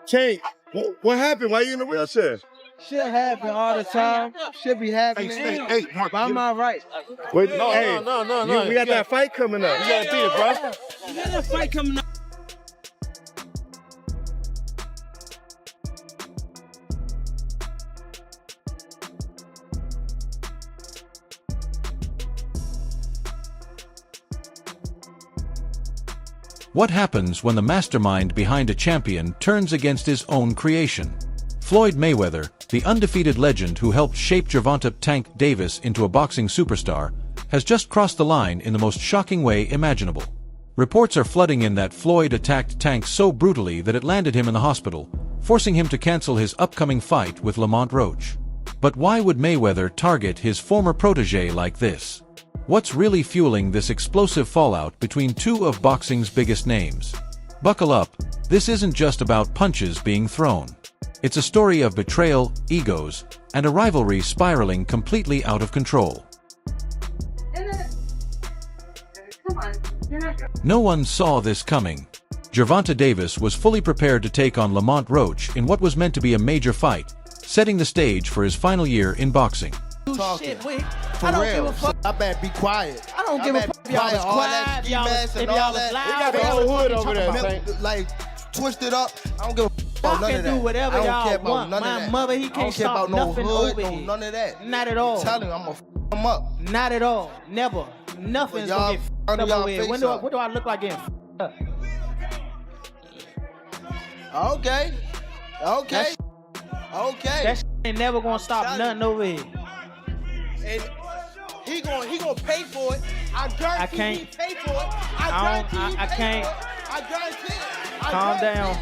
Tank, what happened? Why you in the wheelchair? Shit happen all the time. Shit be happening. Hey, Mark. But I'm all right. Wait, No. We got that fight coming up. You gotta beat it, bro. You got that fight coming up. What happens when the mastermind behind a champion turns against his own creation? Floyd Mayweather, the undefeated legend who helped shape Gervonta "Tank" Davis into a boxing superstar, has just crossed the line in the most shocking way imaginable. Reports are flooding in that Floyd attacked Tank so brutally that it landed him in the hospital, forcing him to cancel his upcoming fight with Lamont Roach. But why would Mayweather target his former protege like this? What's really fueling this explosive fallout between two of boxing's biggest names? Buckle up, this isn't just about punches being thrown. It's a story of betrayal, egos, and a rivalry spiraling completely out of control. No one saw this coming. Gervonta Davis was fully prepared to take on Lamont Roach in what was meant to be a major fight, setting the stage for his final year in boxing. Shit, wait. I don't give a fuck. I better be quiet. I don't give a fuck if y'all was quiet, if y'all was loud. They got the whole hood over there, Tank. Like, twisted up. I don't give a fuck about none of that. Y'all can do whatever I don't y'all care about want. none of My that. mother, he can't stop nothing over here. None of that. Not at all. I'm telling you, I'm gonna f him up. Not at all. Never. Nothing's gonna get f***ed up over here. What do I look like getting f***ed up? Okay. Okay. Okay. That shit ain't never gonna stop nothing over here. And he gonna pay for it. I guarantee he pay for it. I can't. I guarantee it. Calm down.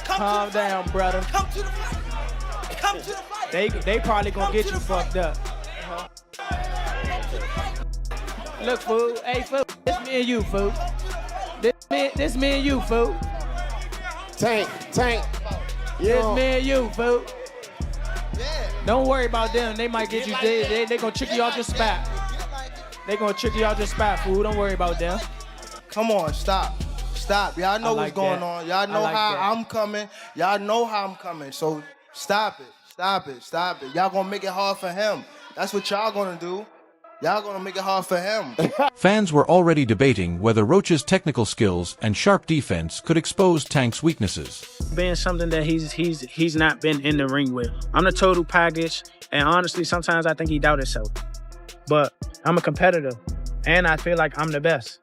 Calm down, brother. Come to the fight. Come to the fight. They probably gonna get you fucked up. Look, fool. Hey, fool. This me and you, fool. This me and you, fool. Tank. This me and you, fool. Yeah. Don't worry about them. They might get you. They gonna trick you out your spot. They gonna trick you out your spot, fool. Don't worry about them. Come on, stop. Y'all know what's going on. Y'all know how I'm coming. Y'all know how I'm coming. So stop it. Y'all gonna make it hard for him. That's what y'all gonna do. Y'all gonna make it hard for him. Fans were already debating whether Roach's technical skills and sharp defense could expose Tank's weaknesses. Being something that he's not been in the ring with. I'm the total package, and honestly, sometimes I think he doubts himself. But I'm a competitor, and I feel like I'm the best.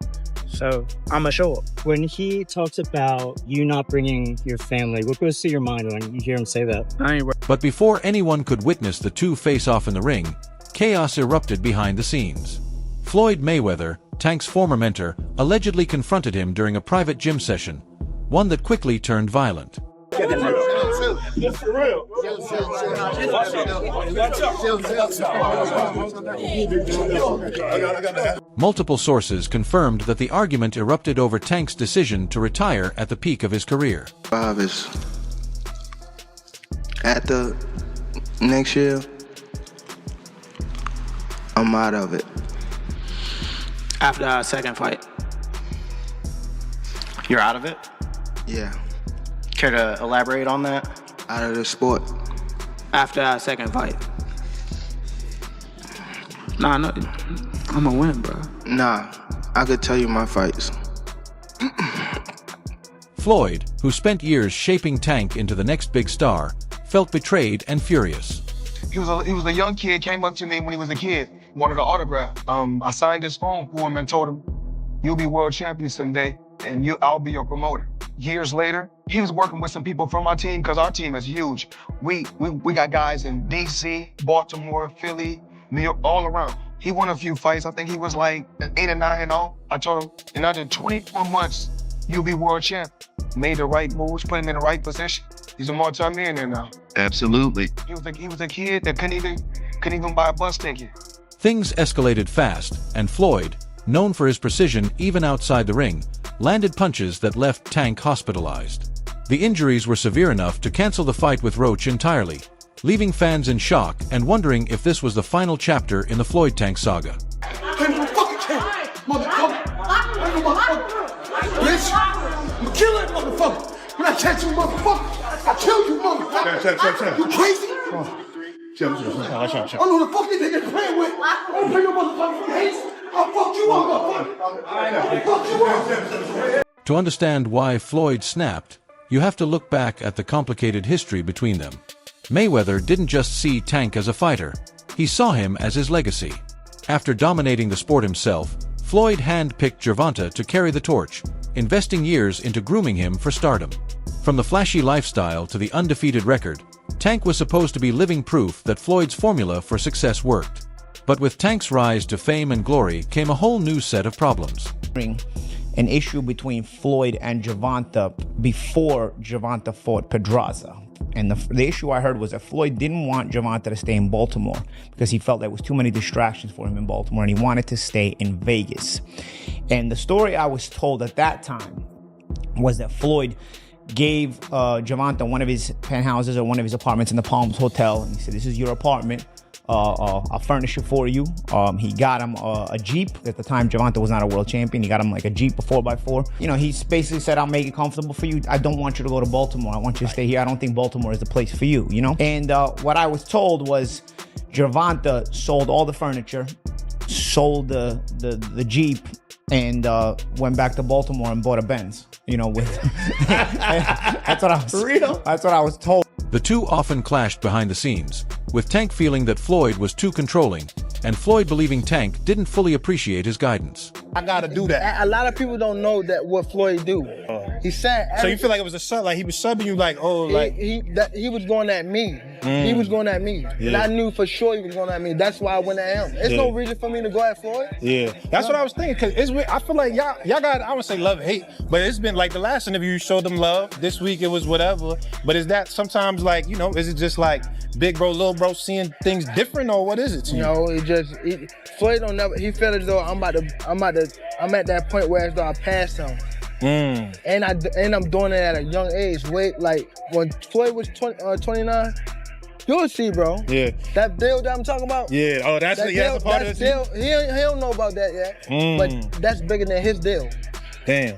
So I'ma show up. When he talks about you not bringing your family, what goes through your mind when you hear him say that? I ain't But before anyone could witness the two face off in the ring, chaos erupted behind the scenes. Floyd Mayweather, Tank's former mentor, allegedly confronted him during a private gym session, one that quickly turned violent. Multiple sources confirmed that the argument erupted over Tank's decision to retire at the peak of his career. Is at the next year, I'm out of it. After our second fight. You're out of it? Yeah, Care to elaborate on that? out of the sport. After our second fight. Nah, no, I'm gonna win, bro. Nah, I could tell you my fights. Floyd, who spent years shaping Tank into the next big star, felt betrayed and furious. He was a young kid, came up to me when he was a kid, wanted an autograph. I signed his phone for him and told him, "You'll be world champion someday, and I'll be your promoter." Years later, he was working with some people from our team, because our team is huge. We got guys in DC, Baltimore, Philly, New York, all around. He won a few fights. I think he was like 8 or 9-0. I told him, in under 24 months, you'll be world champ. Made the right moves, put him in the right position. He's a multi-millionaire now. Absolutely. He was a kid that couldn't even buy a bus ticket. Things escalated fast, and Floyd, known for his precision even outside the ring, landed punches that left Tank hospitalized. The injuries were severe enough to cancel the fight with Roach entirely, leaving fans in shock and wondering if this was the final chapter in the Floyd Tank saga. Bitch, I'm gonna kill that motherfucker. When I catch you, motherfucker, You crazy? Chill. I know the fuck these niggas playing with. I don't play no motherfucking hates. I'll fuck you up, motherfucker. To understand why Floyd snapped, you have to look back at the complicated history between them. Mayweather didn't just see Tank as a fighter, he saw him as his legacy. After dominating the sport himself, Floyd hand-picked Gervonta to carry the torch, investing years into grooming him for stardom. From the flashy lifestyle to the undefeated record, Tank was supposed to be living proof that Floyd's formula for success worked. But with Tank's rise to fame and glory came a whole new set of problems. An issue between Floyd and Gervonta before Gervonta fought Pedraza. And the issue I heard was that Floyd didn't want Gervonta to stay in Baltimore because he felt there was too many distractions for him in Baltimore and he wanted to stay in Vegas. And the story I was told at that time was that Floyd gave Gervonta one of his penthouses or one of his apartments in the Palms Hotel. And he said, this is your apartment. I'll furnish it for you. He got him a Jeep. At the time, Gervonta was not a world champion. He got him like a Jeep, a 4x4. You know, he basically said, I'll make it comfortable for you. I don't want you to go to Baltimore. I want you to stay here. I don't think Baltimore is the place for you, you know? And what I was told was Gervonta sold all the furniture, sold the Jeep, and went back to Baltimore and bought a Benz. You know, with that's what I was. For real? That's what I was told. The two often clashed behind the scenes, with Tank feeling that Floyd was too controlling, and Floyd believing Tank didn't fully appreciate his guidance. I gotta do that. A lot of people don't know that what Floyd do. He said. So you feel like it was a sub, like he was subbing you, like he was going at me. He was going at me, and I knew for sure he was going at me. That's why I went at him. There's no reason for me to go at Floyd. Yeah, that's what I was thinking. Cause I feel like y'all got, I would say love hate, but it's been like the last interview you showed them love. This week it was whatever. But is that sometimes like, you know, is it just like big bro, little bro seeing things different, or what is it to you? No, Floyd don't never. He felt as though I'm at that point where as though I passed him. And I'm doing it at a young age. Wait, like when Floyd was 29, you'll see, bro. Yeah. That deal that I'm talking about. Yeah. Oh, that's a part of the deal. He don't know about that yet. But that's bigger than his deal. Damn.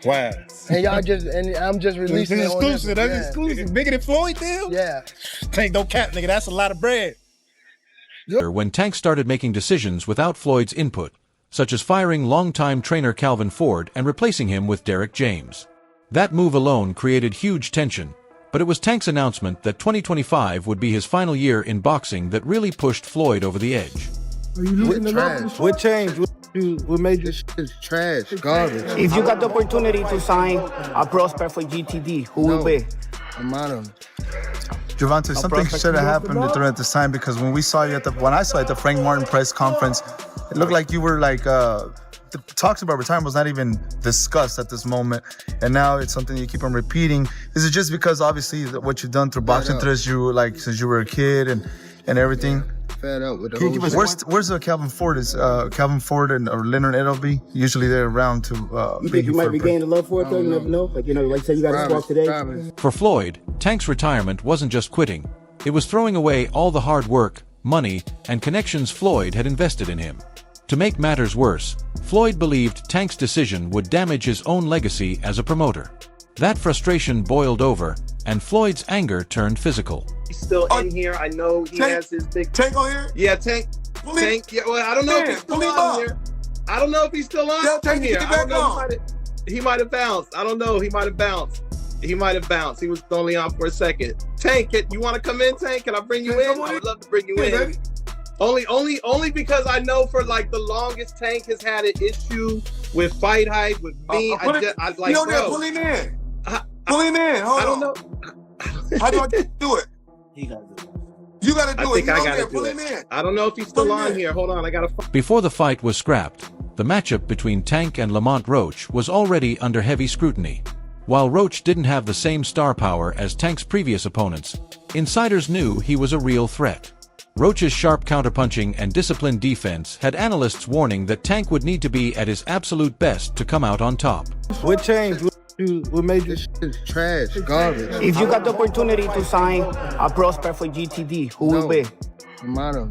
Wow. And I'm just releasing it. It's exclusive. That's exclusive. Bigger than Floyd deal? Yeah. Tank, don't cap, nigga. That's a lot of bread. When Tank started making decisions without Floyd's input, such as firing longtime trainer Calvin Ford and replacing him with Derek James. That move alone created huge tension, but it was Tank's announcement that 2025 would be his final year in boxing that really pushed Floyd over the edge. Are you losing the love? What changed? What made this shit trash, garbage? If you got the opportunity to sign a prospect for GTD, who will be? I'm out of him. Gervonta, something should have happened during this time, because when I saw you at the Frank Martin press conference, it looked like you were like, the talks about retirement was not even discussed at this moment, and now it's something you keep on repeating. Is it just because obviously what you've done through boxing since you were a kid and everything? Fed up with the Where's Calvin Ford? Is Calvin Ford or Leonard Edelby? Usually they're around to. You think you might be gaining love for it though? You never know. Like, you know, like you said, you got to squawk today. For Floyd, Tank's retirement wasn't just quitting; it was throwing away all the hard work, money, and connections Floyd had invested in him. To make matters worse, Floyd believed Tank's decision would damage his own legacy as a promoter. That frustration boiled over, and Floyd's anger turned physical. He's still in here. I know he has his big... Tank on here? Yeah, Tank. Tank. Yeah, well, I don't know if he's still on here. I don't know if he's still on here. I don't know. He might have bounced. I don't know. He might have bounced. He was only on for a second. Tank, you want to come in, Tank? Can I bring you in? I would love to bring you in. Baby. Only because I know for like the longest Tank has had an issue with fight hype, with me. Pull him in. Pull him in. Hold on. I don't know. How do I do it? You gotta do it. I think I gotta do it. I don't know if he's still on here. Hold on, I gotta. Before the fight was scrapped, the matchup between Tank and Lamont Roach was already under heavy scrutiny. While Roach didn't have the same star power as Tank's previous opponents, insiders knew he was a real threat. Roach's sharp counterpunching and disciplined defense had analysts warning that Tank would need to be at his absolute best to come out on top. What changed? What made this shit trash, garbage? If you got the opportunity to sign a prospect for GTD, who will be? I'm out of him.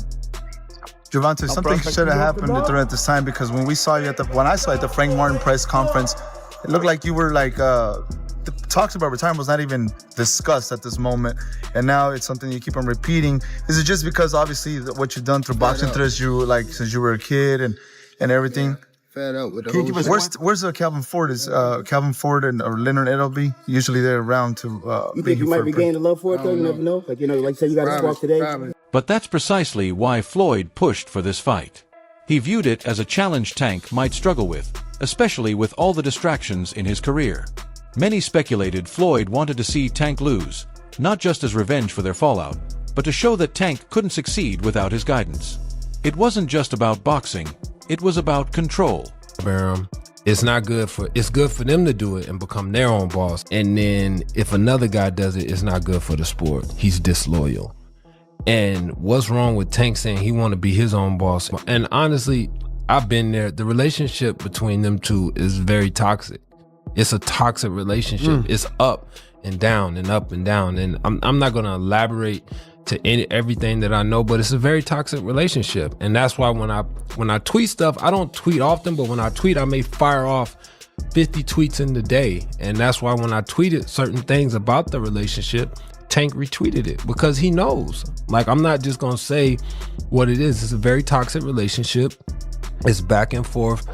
Gervonta, something should have happened during this time, because when I saw you at the Frank Martin press conference, it looked like you were like, the talks about retirement was not even discussed at this moment, and now it's something you keep on repeating. Is it just because obviously what you've done through boxing since you were a kid and everything? Fed up with the whole shit. Where's Calvin Ford? Is Calvin Ford or Leonard Edelby? Usually they're around to. You think you might be gaining the love for it though? You never know. Like like say you got a squawk today. But that's precisely why Floyd pushed for this fight. He viewed it as a challenge Tank might struggle with, especially with all the distractions in his career. Many speculated Floyd wanted to see Tank lose, not just as revenge for their fallout, but to show that Tank couldn't succeed without his guidance. It wasn't just about boxing, it was about control. It's good for them to do it and become their own boss. And then if another guy does it, it's not good for the sport. He's disloyal. And what's wrong with Tank saying he want to be his own boss? And honestly, I've been there. The relationship between them two is very toxic. It's a toxic relationship. It's up and down and up and down. And I'm not going to elaborate to everything that I know, but it's a very toxic relationship. And that's why when I tweet stuff, I don't tweet often, but when I tweet, I may fire off 50 tweets in the day. And that's why when I tweeted certain things about the relationship, Tank retweeted it because he knows. Like, I'm not just gonna say what it is. It's a very toxic relationship. It's back and forth.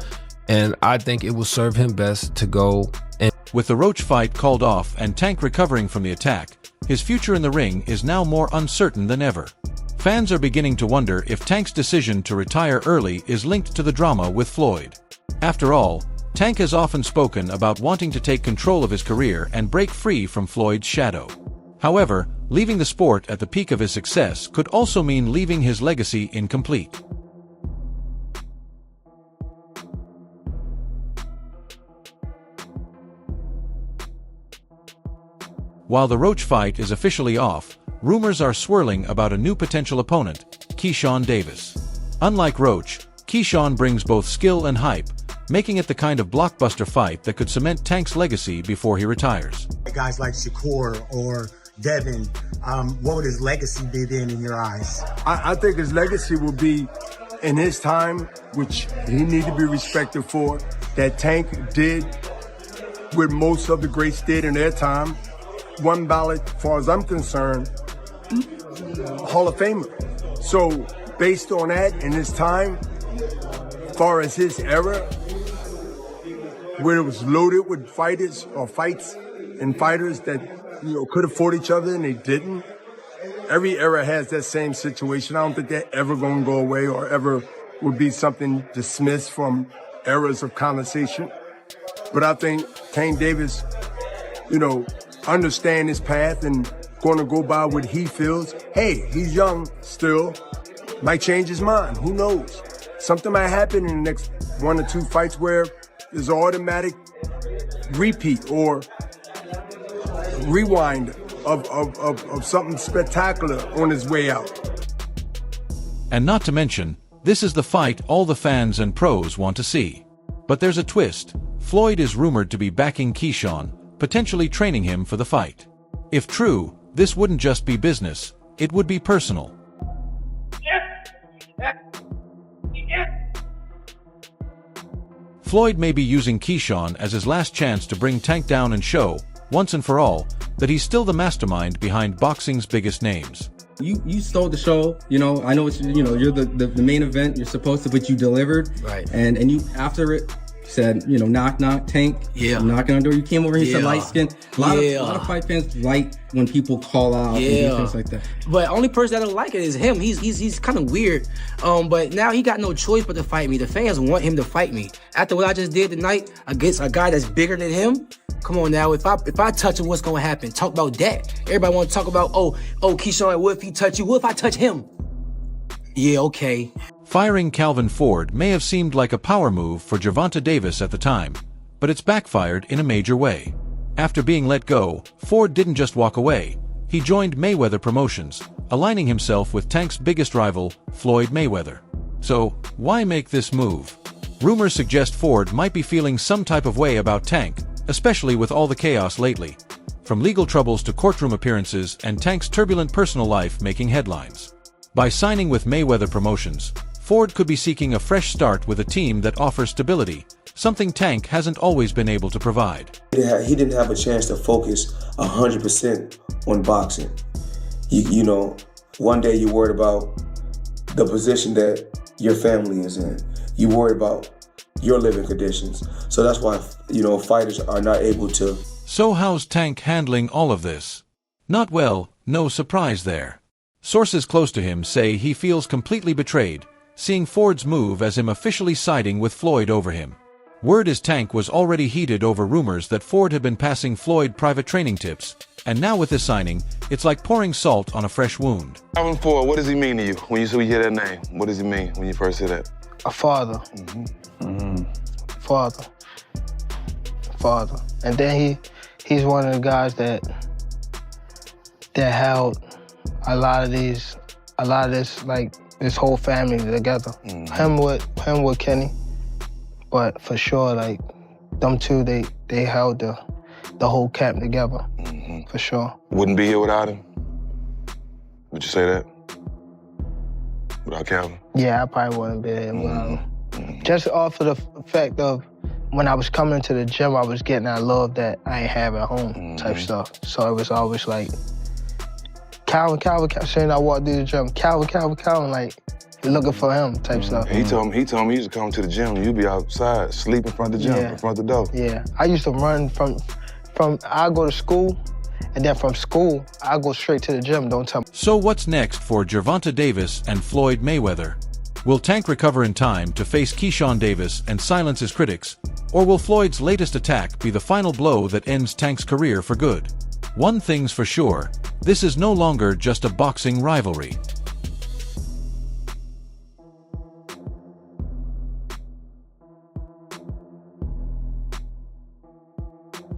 And I think it will serve him best to go. And with the Roach fight called off and Tank recovering from the attack, his future in the ring is now more uncertain than ever. Fans are beginning to wonder if Tank's decision to retire early is linked to the drama with Floyd. After all, Tank has often spoken about wanting to take control of his career and break free from Floyd's shadow. However, leaving the sport at the peak of his success could also mean leaving his legacy incomplete. While the Roach fight is officially off, rumors are swirling about a new potential opponent, Keyshawn Davis. Unlike Roach, Keyshawn brings both skill and hype, making it the kind of blockbuster fight that could cement Tank's legacy before he retires. Guys like Shakur or Devin, what would his legacy be then in your eyes? I think his legacy will be in his time, which he needs to be respected for, that Tank did what most of the greats did in their time. One ballot, as far as I'm concerned, Hall of Famer. So based on that, in his time, as far as his era, where it was loaded with fighters or fights and fighters that could have fought each other and they didn't. Every era has that same situation. I don't think they're ever going to go away or ever would be something dismissed from eras of conversation. But I think Tank Davis, understand his path and going to go by what he feels. Hey, he's young still, might change his mind, who knows? Something might happen in the next 1 or 2 fights where there's an automatic repeat or rewind of something spectacular on his way out. And not to mention, this is the fight all the fans and pros want to see. But there's a twist. Floyd is rumored to be backing Keyshawn, potentially training him for the fight. If true, this wouldn't just be business, it would be personal. Floyd may be using Keyshawn as his last chance to bring Tank down and show, once and for all, that he's still the mastermind behind boxing's biggest names. You stole the show, I know it's, you're the main event, you're supposed to, but you delivered. Right. And you, after it, said, knock, knock, Tank. Yeah. I'm knocking on the door. You came over here, said light skin. A lot of fight fans like when people call out and do things like that. But only person that don't like it is him. He's kind of weird. But now he got no choice but to fight me. The fans want him to fight me. After what I just did tonight against a guy that's bigger than him, come on now. If I touch him, what's gonna happen? Talk about that. Everybody want to talk about, oh, Keyshawn, what if he touch you? What if I touch him? Yeah, okay. Firing Calvin Ford may have seemed like a power move for Gervonta Davis at the time, but it's backfired in a major way. After being let go, Ford didn't just walk away. He joined Mayweather Promotions, aligning himself with Tank's biggest rival, Floyd Mayweather. So, why make this move? Rumors suggest Ford might be feeling some type of way about Tank, especially with all the chaos lately. From legal troubles to courtroom appearances and Tank's turbulent personal life making headlines. By signing with Mayweather Promotions, Ford could be seeking a fresh start with a team that offers stability, something Tank hasn't always been able to provide. He didn't have a chance to focus 100% on boxing. You know, one day you're worried about the position that your family is in. You're worried about your living conditions. So that's why, you know, fighters are not able to. So how's Tank handling all of this? Not well, no surprise there. Sources close to him say he feels completely betrayed, seeing Ford's move as him officially siding with Floyd over him. Word is Tank was already heated over rumors that Ford had been passing Floyd private training tips, and now with this signing, it's like pouring salt on a fresh wound. Calvin Ford, what does he mean to you when you hear that name? What does he mean when you first hear that? A father. Father. And then he's one of the guys that held a lot of this, like, this whole family together. Him with Kenny, but for sure, like, them two, they held the whole camp together, for sure. Wouldn't be here without him? Would you say that? Without Calvin? Yeah, I probably wouldn't be here without him. Just off of the fact of when I was coming to the gym, I was getting that love that I ain't have at home type stuff. So it was always like, Calvin, saying I walked through the gym, Calvin, like, looking for him type stuff. He told me he used to come to the gym and you'd be outside, sleep in front of the gym, in front of the door. Yeah, I used to run from I go to school, and then from school, I go straight to the gym, don't tell me. So what's next for Gervonta Davis and Floyd Mayweather? Will Tank recover in time to face Keyshawn Davis and silence his critics? Or will Floyd's latest attack be the final blow that ends Tank's career for good? One thing's for sure, this is no longer just a boxing rivalry.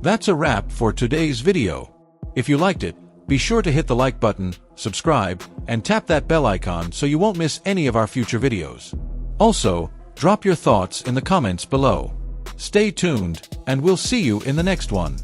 That's a wrap for today's video. If you liked it, be sure to hit the like button, subscribe, and tap that bell icon so you won't miss any of our future videos. Also, drop your thoughts in the comments below. Stay tuned, and we'll see you in the next one.